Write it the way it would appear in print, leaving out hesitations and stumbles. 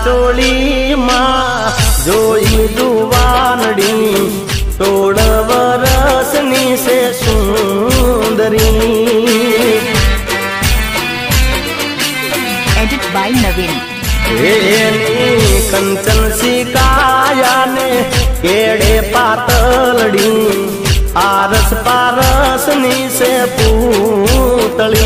वाटोळी मा जोई जुवानडी 16 वर्षनी से सुंदरी। एडिट बाय नवीन। कंचन सी कायाने केड़े पातलड़ी आरस पारस नी से पूतली।